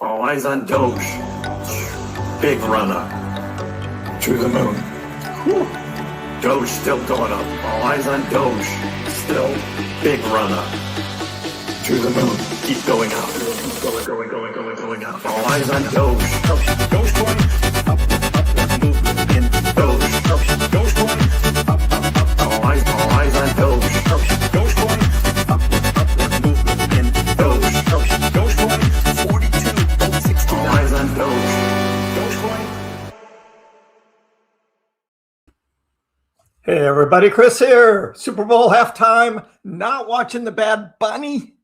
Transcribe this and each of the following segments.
All eyes on Doge. Big run up. To the moon. Whew. Doge still going up. All eyes on Doge. Still big run up. To the moon. Keep going up. Going up. All eyes on Doge. Dogecoin. Up, movement in Doge. Dogecoin. Up. All eyes on Doge. Dogecoin. Up, movement in Doge. Dogecoin. 42.60. All eyes on Doge. Dogecoin. Hey everybody, Kriss here. Super Bowl halftime. Not watching the Bad Bunny.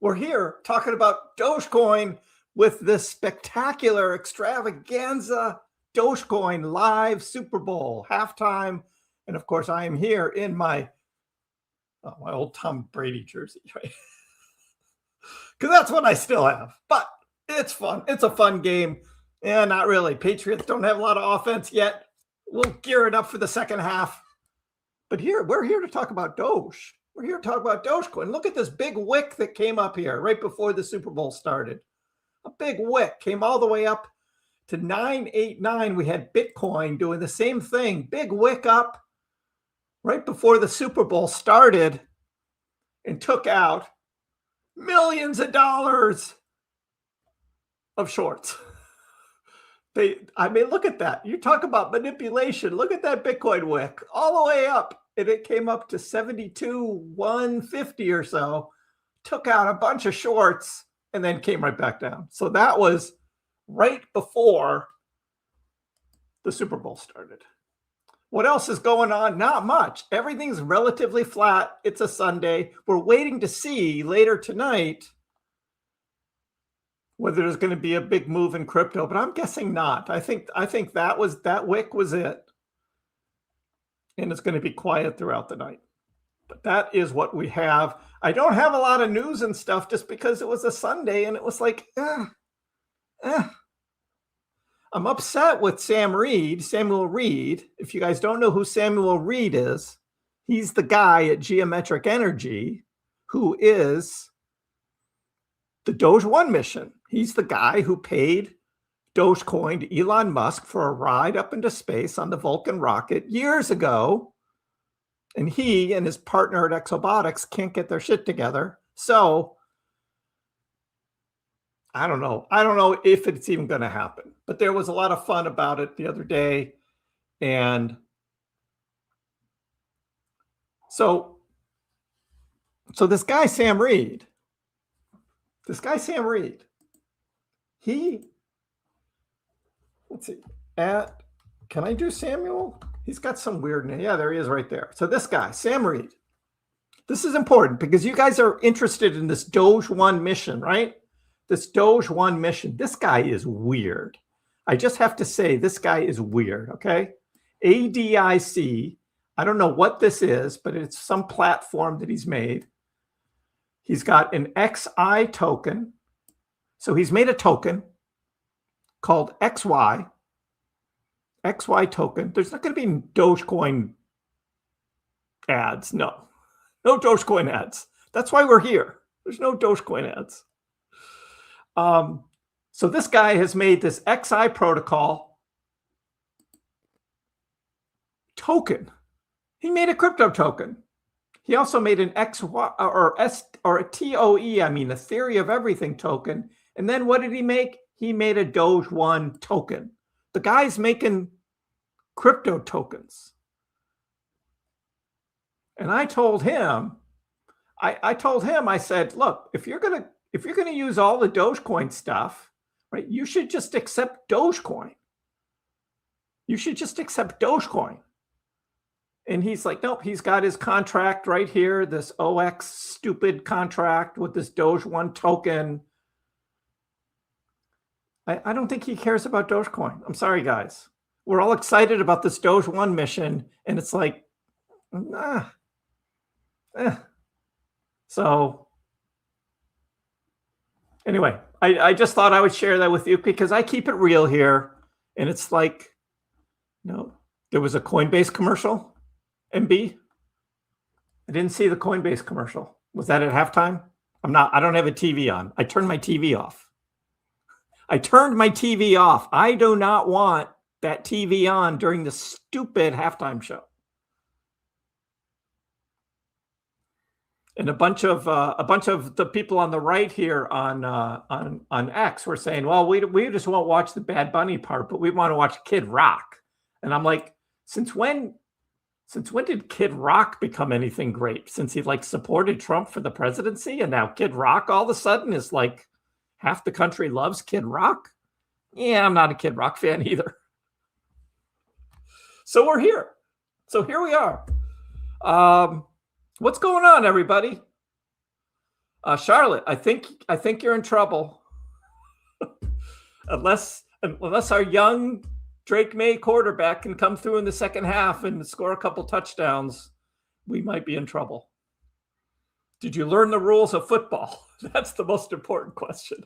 We're here talking about Dogecoin with this spectacular extravaganza Dogecoin live Super Bowl halftime. And of course, I am here in my old Tom Brady jersey, right? Because that's what I still have. But it's fun. It's a fun game. And not really. Patriots don't have a lot of offense yet. We'll gear it up for the second half. But we're here to talk about Doge. We're here to talk about Dogecoin. Look at this big wick that came up here right before the Super Bowl started. A big wick came all the way up to 989. We had Bitcoin doing the same thing. Big wick up right before the Super Bowl started and took out millions of dollars of shorts. Look at that. You talk about manipulation. Look at that Bitcoin wick all the way up. And it came up to 72,150 or so, took out a bunch of shorts, and then came right back down. So that was right before the Super Bowl started. What else is going on? Not much. Everything's relatively flat. It's a Sunday. We're waiting to see later tonight whether there's going to be a big move in crypto, but I'm guessing not. I think that wick was it. And it's going to be quiet throughout the night. But that is what we have. I don't have a lot of news and stuff just because it was a Sunday and it was like, I'm upset with Samuel Reed. If you guys don't know who Samuel Reed is, he's the guy at Geometric Energy who is the Doge 1 mission. He's the guy who paid Dogecoin to Elon Musk for a ride up into space on the Vulcan rocket years ago. And he and his partner at Exobotics can't get their shit together. So I don't know. I don't know if it's even going to happen. But there was a lot of fun about it the other day. And so this guy, Sam Reed, let's see, can I do Samuel? He's got some weird name. Yeah, there he is right there. So this guy, Sam Reed, this is important because you guys are interested in this Doge 1 mission, right? This Doge 1 mission. This guy is weird. I just have to say this guy is weird, okay? ADIC, I don't know what this is, but it's some platform that he's made. He's got an XI token. So he's made a token called XY token. There's not going to be Dogecoin ads. No Dogecoin ads. That's why we're here. There's no Dogecoin ads. So this guy has made this XI protocol token. He made a crypto token. He also made an XY or a TOE, a theory of everything token. And then what did he make? He made a Doge 1 token. The guy's making crypto tokens. And I told him, I said, look, if you're gonna use all the Dogecoin stuff, right, you should just accept Dogecoin. You should just accept Dogecoin. And he's like, nope, he's got his contract right here, this OX stupid contract with this Doge 1 token. I don't think he cares about Dogecoin. I'm sorry, guys. We're all excited about this Doge 1 mission, and it's like, So anyway, I just thought I would share that with you because I keep it real here. And it's like, there was a Coinbase commercial, MB. I didn't see the Coinbase commercial. Was that at halftime? I don't have a TV on. I turned my TV off. I turned my TV off. I do not want that TV on during the stupid halftime show. And a bunch of the people on the right here on X were saying, well, we just won't watch the Bad Bunny part, but we want to watch Kid Rock. And I'm like, since when did Kid Rock become anything great? Since he like supported Trump for the presidency, and now Kid Rock all of a sudden is like half the country loves Kid Rock? Yeah, I'm not a Kid Rock fan either. So we're here. So here we are. What's going on, everybody? Charlotte, I think you're in trouble. unless our young Drake May quarterback can come through in the second half and score a couple touchdowns, we might be in trouble. Did you learn the rules of football? That's the most important question.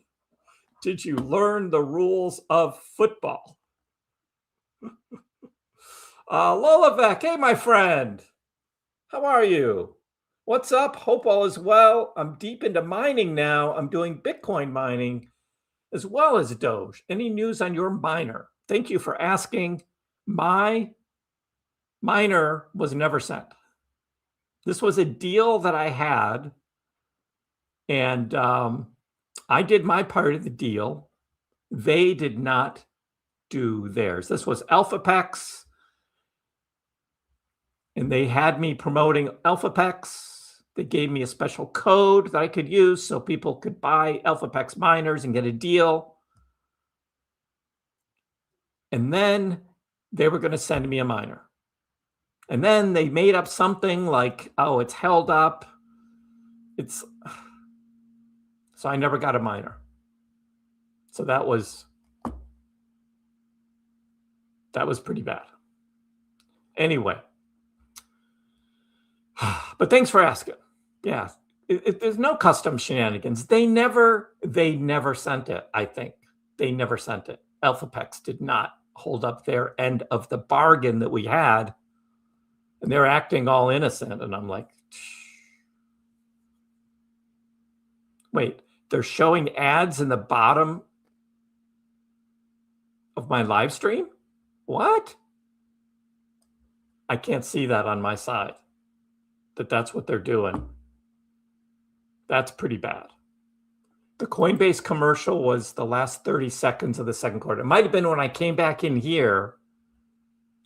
Did you learn the rules of football? Lolavec, hey, my friend. How are you? What's up? Hope all is well. I'm deep into mining now. I'm doing Bitcoin mining as well as Doge. Any news on your miner? Thank you for asking. My miner was never sent. This was a deal that I had, and I did my part of the deal. They did not do theirs. This was AlphaPax, and they had me promoting AlphaPax. They gave me a special code that I could use so people could buy AlphaPax miners and get a deal. And then they were going to send me a miner. And then they made up something like, oh, it's held up. So I never got a miner. So that was pretty bad. Anyway. But thanks for asking. Yeah, there's no custom shenanigans. They never sent it. I think they never sent it. AlphaPax did not hold up their end of the bargain that we had, and they're acting all innocent. And I'm like, wait, they're showing ads in the bottom of my live stream? What? I can't see that on my side. That's what they're doing. That's pretty bad. The Coinbase commercial was the last 30 seconds of the second quarter. It might have been when I came back in here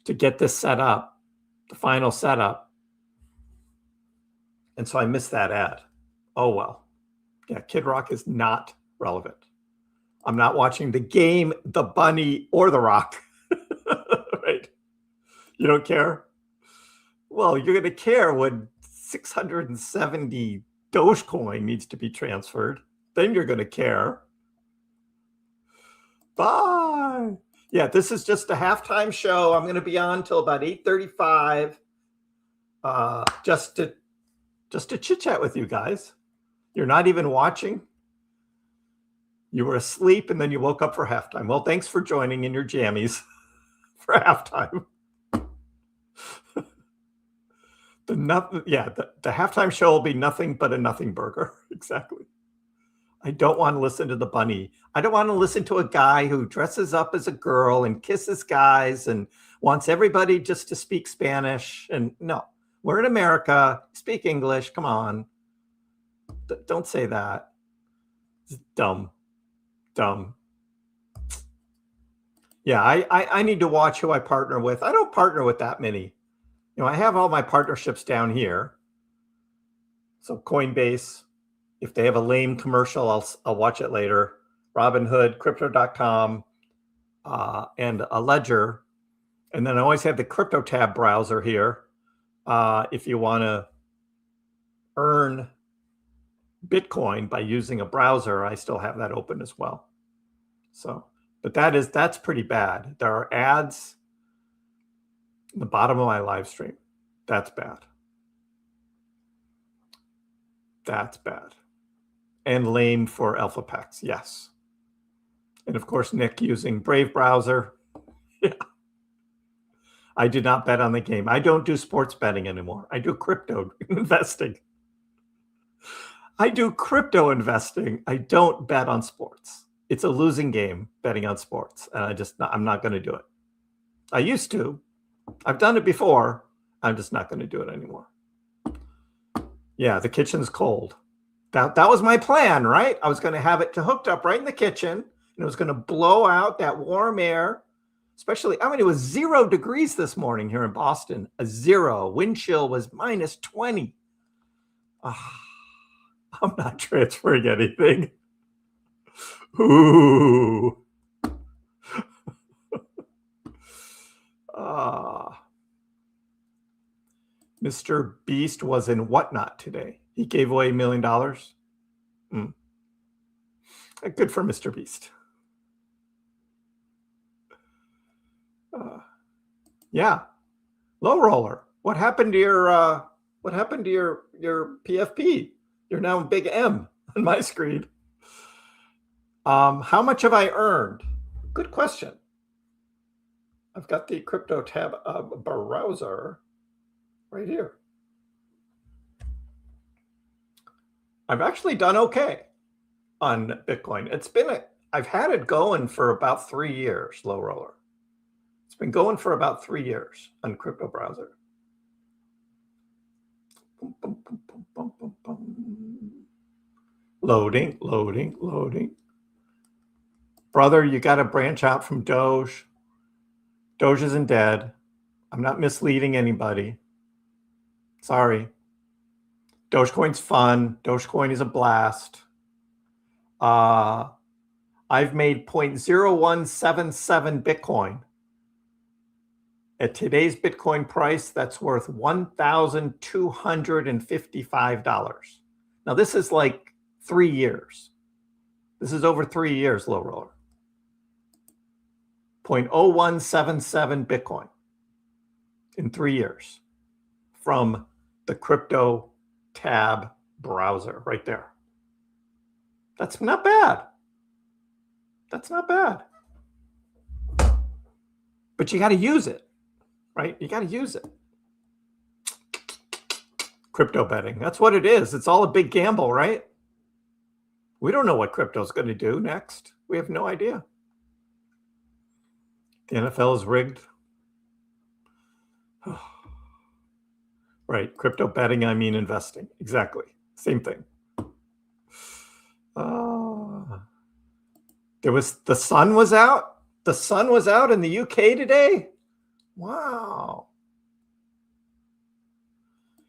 to get this set up, the final setup. And so I missed that ad. Oh, well. Yeah, Kid Rock is not relevant. I'm not watching the game, the bunny, or the rock. Right? You don't care? Well, you're going to care when 670 Dogecoin needs to be transferred. Then you're going to care. Bye. Yeah, this is just a halftime show. I'm going to be on till about 8:35, just to chit chat with you guys. You're not even watching. You were asleep and then you woke up for halftime. Well, thanks for joining in your jammies for halftime. The halftime show will be nothing but a nothing burger. Exactly. I don't want to listen to the bunny. I don't want to listen to a guy who dresses up as a girl and kisses guys and wants everybody just to speak Spanish. And no, we're in America. Speak English. Come on. Don't say that. It's dumb. Yeah, I need to watch who I partner with. I don't partner with that many. You know, I have all my partnerships down here. So Coinbase, if they have a lame commercial, I'll watch it later. Robinhood, Crypto.com, and a Ledger. And then I always have the CryptoTab browser here. If you want to earn Bitcoin by using a browser, I still have that open as well. So, but that's pretty bad. There are ads in the bottom of my live stream. That's bad. That's bad. And lame for AlphaPax, yes. And of course, Nick using Brave browser. Yeah. I did not bet on the game. I don't do sports betting anymore. I do crypto investing. I do crypto investing. I don't bet on sports. It's a losing game betting on sports. And I'm not going to do it. I used to. I've done it before. I'm just not going to do it anymore. Yeah, the kitchen's cold. That was my plan, right? I was going to have it hooked up right in the kitchen, and it was going to blow out that warm air. Especially, I mean, it was 0 degrees this morning here in Boston. A 0. Wind chill was minus 20. I'm not transferring anything. Ooh. Mr. Beast was in Whatnot today. He gave away $1 million. Good for Mr. Beast. Yeah. Low roller. What happened to your PFP? You're now a big M on my screen. How much have I earned? Good question. I've got the CryptoTab browser right here. I've actually done okay on Bitcoin. I've had it going for about 3 years, low roller. It's been going for about 3 years on crypto browser. Loading. Brother, you got to branch out from Doge. Doge isn't dead. I'm not misleading anybody. Sorry. Dogecoin's fun. Dogecoin is a blast. I've made 0.0177 Bitcoin. At today's Bitcoin price, that's worth $1,255. Now, this is like 3 years. This is over 3 years, low roller. 0.0177 Bitcoin in 3 years from the CryptoTab browser right there. That's not bad. That's not bad. But you got to use it, right? You got to use it. Crypto betting. That's what it is. It's all a big gamble, right? We don't know what crypto's going to do next. We have no idea. The NFL is rigged. Right. Crypto betting, I mean investing. Exactly. Same thing. The sun was out. The sun was out in the UK today. Wow.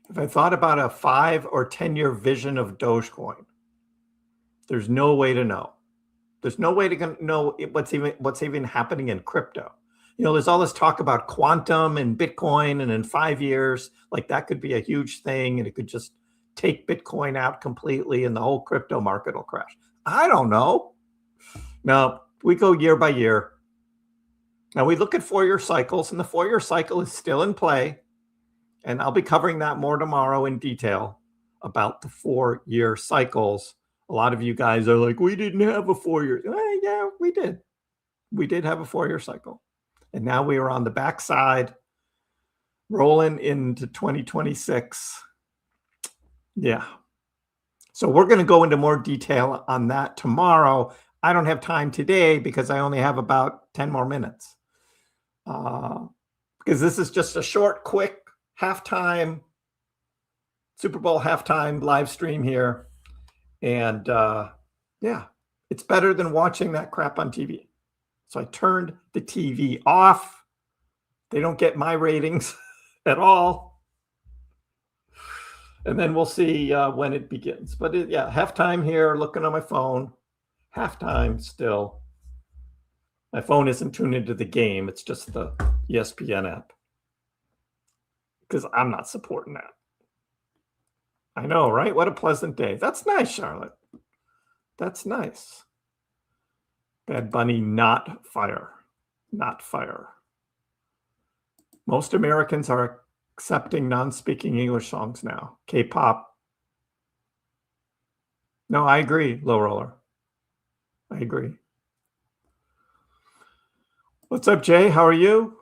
If I thought about a 5 or 10 year vision of Dogecoin, there's no way to know. There's no way to know what's even happening in crypto. You know, there's all this talk about quantum and Bitcoin, and in 5 years, like that could be a huge thing, and it could just take Bitcoin out completely, and the whole crypto market will crash. I don't know. No, we go year by year. Now we look at 4-year cycles, and the 4-year cycle is still in play, and I'll be covering that more tomorrow in detail about the 4-year cycles. A lot of you guys are like, we didn't have a 4-year. Yeah, we did. We did have a 4-year cycle. And now we are on the backside, rolling into 2026. Yeah. So we're going to go into more detail on that tomorrow. I don't have time today because I only have about 10 more minutes. Because this is just a short, quick halftime, Super Bowl halftime live stream here. And yeah, it's better than watching that crap on TV. So I turned the TV off. They don't get my ratings at all. And then we'll see when it begins. But yeah, halftime here, looking on my phone. Halftime still. My phone isn't tuned into the game. It's just the ESPN app. Because I'm not supporting that. I know, right? What a pleasant day. That's nice, Charlotte. That's nice. Bad Bunny, not fire. Not fire. Most Americans are accepting non-speaking English songs now. K-pop. No, I agree, low roller. I agree. What's up, Jay? How are you?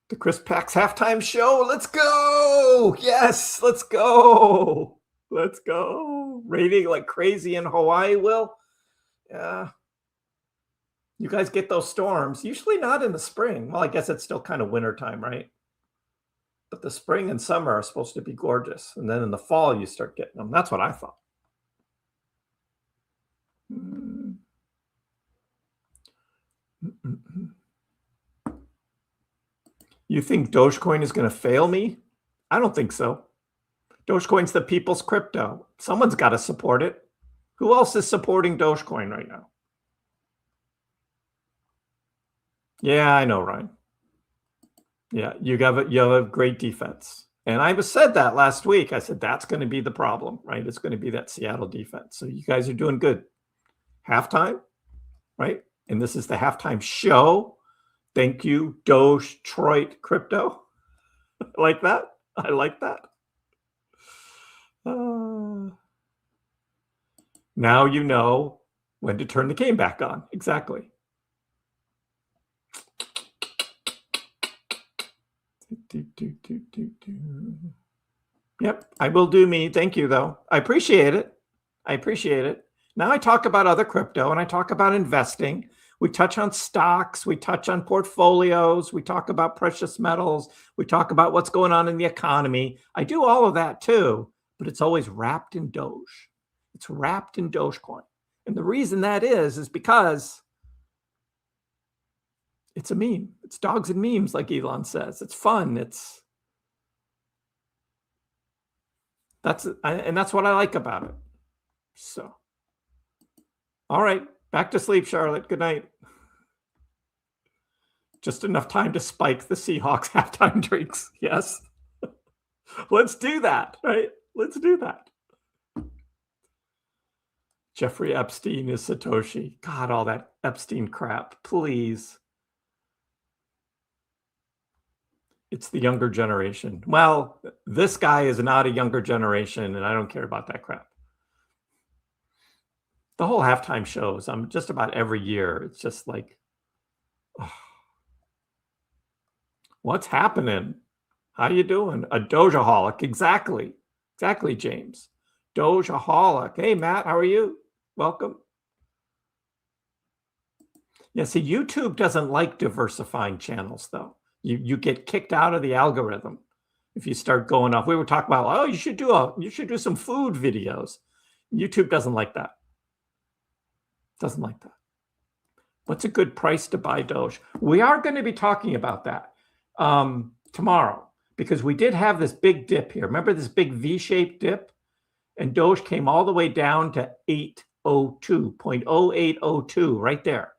The KrissPax halftime show. Let's go. Yes, let's go. Let's go. Raining like crazy in Hawaii, Will. Yeah. You guys get those storms, usually not in the spring. Well, I guess it's still kind of wintertime, right? But the spring and summer are supposed to be gorgeous. And then in the fall, you start getting them. That's what I thought. You think Dogecoin is going to fail me? I don't think so. Dogecoin's the people's crypto. Someone's got to support it. Who else is supporting Dogecoin right now? Yeah, I know, Ryan. Yeah, you have a great defense. And I said that last week. I said that's going to be the problem, right? It's going to be that Seattle defense. So you guys are doing good. Halftime, right? And this is the halftime show. Thank you, Doge, Detroit, crypto. Like that? I like that. Now you know when to turn the game back on. Exactly. Yep, I will do me. Thank you, though. I appreciate it. I appreciate it. Now I talk about other crypto and I talk about investing. We touch on stocks. We touch on portfolios. We talk about precious metals. We talk about what's going on in the economy. I do all of that too, but it's always wrapped in Doge. It's wrapped in Dogecoin. And the reason that is because it's a meme. It's dogs and memes, like Elon says. It's fun. That's what I like about it. So, all right, back to sleep, Charlotte. Good night. Just enough time to spike the Seahawks halftime drinks. Yes. Let's do that, right? Let's do that. Jeffrey Epstein is Satoshi. God, all that Epstein crap, please. It's the younger generation. Well, this guy is not a younger generation, and I don't care about that crap. The whole halftime shows, I'm just about every year. It's just like, oh, what's happening? How you doing? A Dogeaholic. Exactly. Exactly, James. Dogeaholic. Hey, Matt, how are you? Welcome. Yeah, see, YouTube doesn't like diversifying channels, though. You get kicked out of the algorithm if you start going off. We were talking about, oh, you should do some food videos. YouTube doesn't like that. Doesn't like that. What's a good price to buy Doge? We are going to be talking about that tomorrow because we did have this big dip here. Remember this big V-shaped dip? And Doge came all the way down to 802.0802 right there.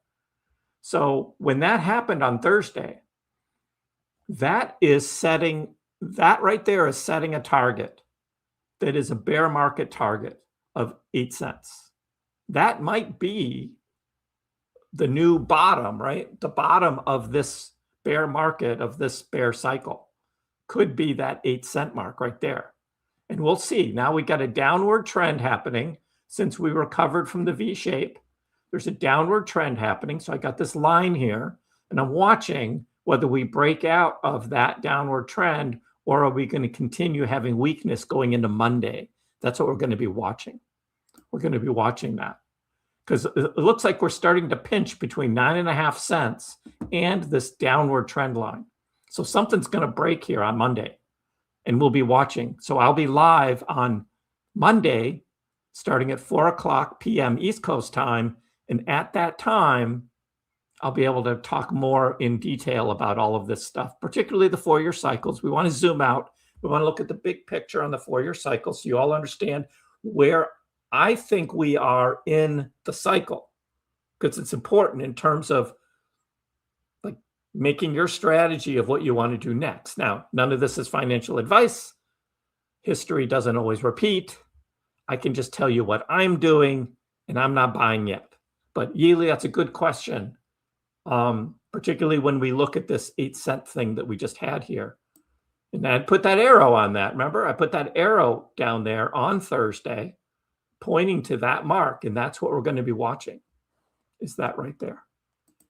So when that happened on Thursday, that right there is setting a target that is a bear market target of 8 cents. That might be the new bottom, right? The bottom of this bear market, of this bear cycle, could be that 8 cent mark right there. And we'll see. Now we got a downward trend happening since we recovered from the V shape. There's a downward trend happening. So I got this line here and I'm watching whether we break out of that downward trend or are we going to continue having weakness going into Monday. That's what we're going to be watching. We're going to be watching that because it looks like we're starting to pinch between 9.5 cents and this downward trend line. So something's going to break here on Monday and we'll be watching. So I'll be live on Monday starting at 4:00 p.m. East Coast time. And at that time, I'll be able to talk more in detail about all of this stuff, particularly the 4-year cycles. We want to zoom out. We want to look at the big picture on the 4-year cycle so you all understand where I think we are in the cycle, because it's important in terms of like making your strategy of what you want to do next. Now, none of this is financial advice. History doesn't always repeat. I can just tell you what I'm doing, and I'm not buying yet. But Yeely, that's a good question. Particularly when we look at this 8 cent thing that we just had here. And I put that arrow on that. Remember, I put that arrow down there on Thursday, pointing to that mark. And that's what we're going to be watching. Is that right there?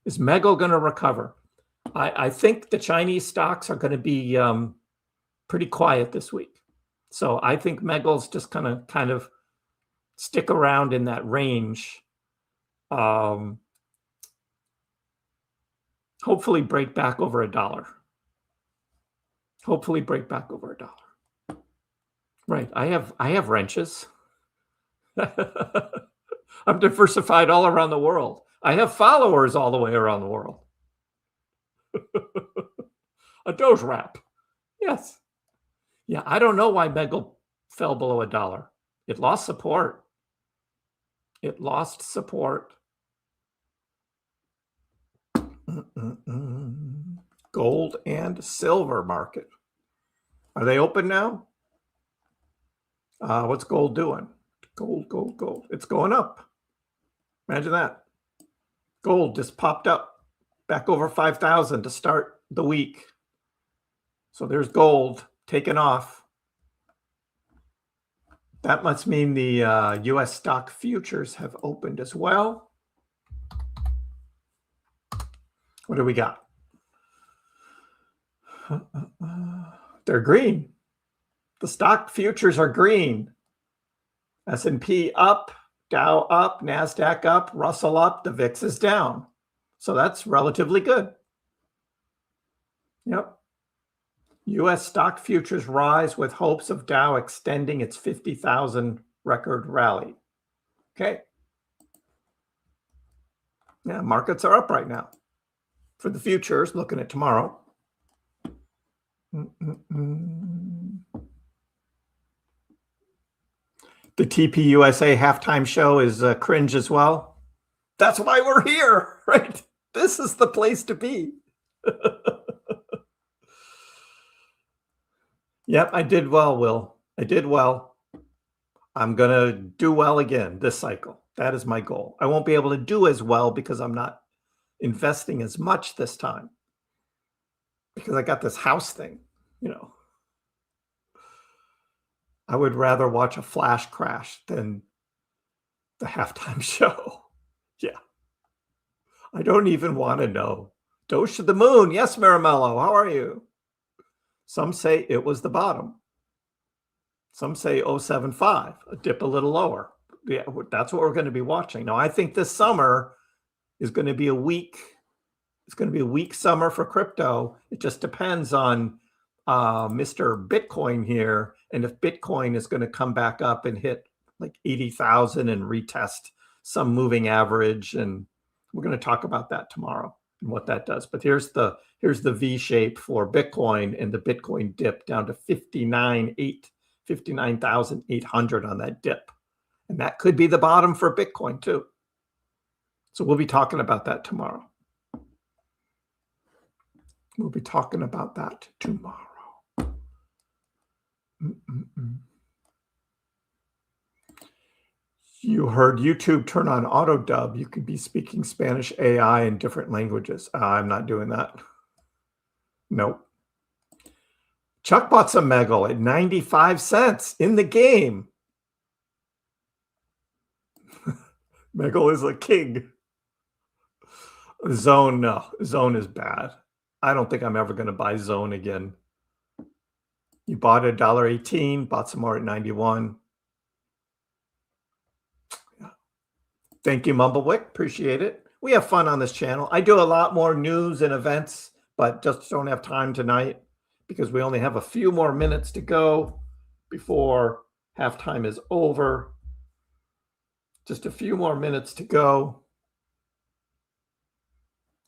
Is Mego going to recover? I think the Chinese stocks are going to be pretty quiet this week. So I think Mego's just going to kind of stick around in that range. Hopefully break back over $1. Hopefully break back over $1. Right. I have wrenches. I'm diversified all around the world. I have followers all the way around the world. A Doge wrap. Yes. Yeah, I don't know why Mega fell below $1. It lost support. It lost support. Gold and silver market. Are they open now? What's gold doing? Gold. It's going up. Imagine that. Gold just popped up back over 5,000 to start the week. So there's gold taking off. That must mean the U.S. stock futures have opened as well. What do we got? They're green. The stock futures are green. S&P up, Dow up, NASDAQ up, Russell up, the VIX is down. So that's relatively good. Yep. U.S. stock futures rise with hopes of Dow extending its 50,000 record rally. Okay. Yeah, markets are up right now. For the futures, looking at tomorrow. The TPUSA halftime show is cringe as well. That's why we're here, right? This is the place to be. Yep, I did well, Will. I did well. I'm going to do well again this cycle. That is my goal. I won't be able to do as well because I'm not investing as much this time. Because I got this house thing, you know. I would rather watch a flash crash than the halftime show. Yeah. I don't even want to know. Doge to the moon. Yes, Maramello. How are you? Some say it was the bottom. Some say 0.75, a dip a little lower. Yeah, that's what we're going to be watching. Now, I think this summer is going to be a weak. It's going to be a weak summer for crypto. It just depends on Mr. Bitcoin here. And if Bitcoin is going to come back up and hit like 80,000 and retest some moving average. And we're going to talk about that tomorrow and what that does. But here's the V shape for Bitcoin, and the Bitcoin dip down to 59,800 on that dip. And that could be the bottom for Bitcoin too. So we'll be talking about that tomorrow. We'll be talking about that tomorrow. You heard YouTube turn on auto dub. You could be speaking Spanish AI in different languages. I'm not doing that. Nope. Chuck bought some Megal at 95 cents in the game. Megal is a king. Zone, no. Zone is bad. I don't think I'm ever going to buy Zone again. You bought at $1.18, bought some more at 91. Yeah. Thank you, Mumblewick. Appreciate it. We have fun on this channel. I do a lot more news and events, but just don't have time tonight because we only have a few more minutes to go before halftime is over. Just a few more minutes to go.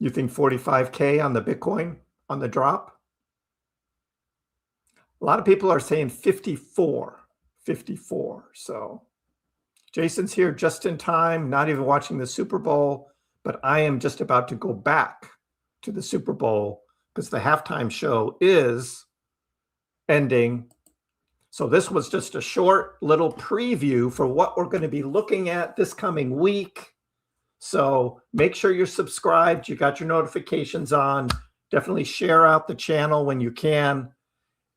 You think 45K on the Bitcoin on the drop? A lot of people are saying 54. So Jason's here just in time, not even watching the Super Bowl, but I am just about to go back to the Super Bowl because the halftime show is ending. So this was just a short little preview for what we're going to be looking at this coming week. So make sure you're subscribed. You got your notifications on. Definitely share out the channel when you can.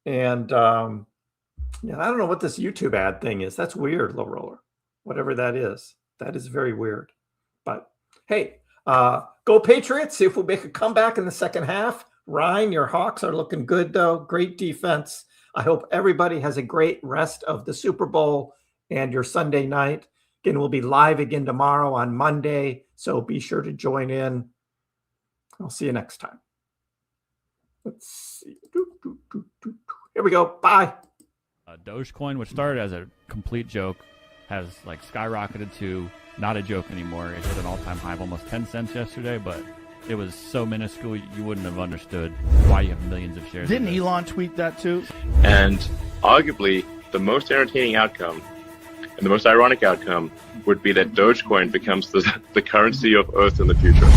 And yeah, I don't know what this YouTube ad thing is. That's weird, Low Roller. Whatever that is very weird. But hey, go Patriots. See if we'll make a comeback in the second half. Ryan, your Hawks are looking good, though. Great defense. I hope everybody has a great rest of the Super Bowl and your Sunday night. Again, we'll be live again tomorrow on Monday, so be sure to join in. I'll see you next time. Let's see. Here we go. Bye. Dogecoin, which started as a complete joke, has like skyrocketed to not a joke anymore. It hit an all-time high of almost 10 cents yesterday, but it was so minuscule you wouldn't have understood why you have millions of shares. Didn't Elon tweet that too? And arguably, the most entertaining outcome and the most ironic outcome would be that Dogecoin becomes the currency of Earth in the future.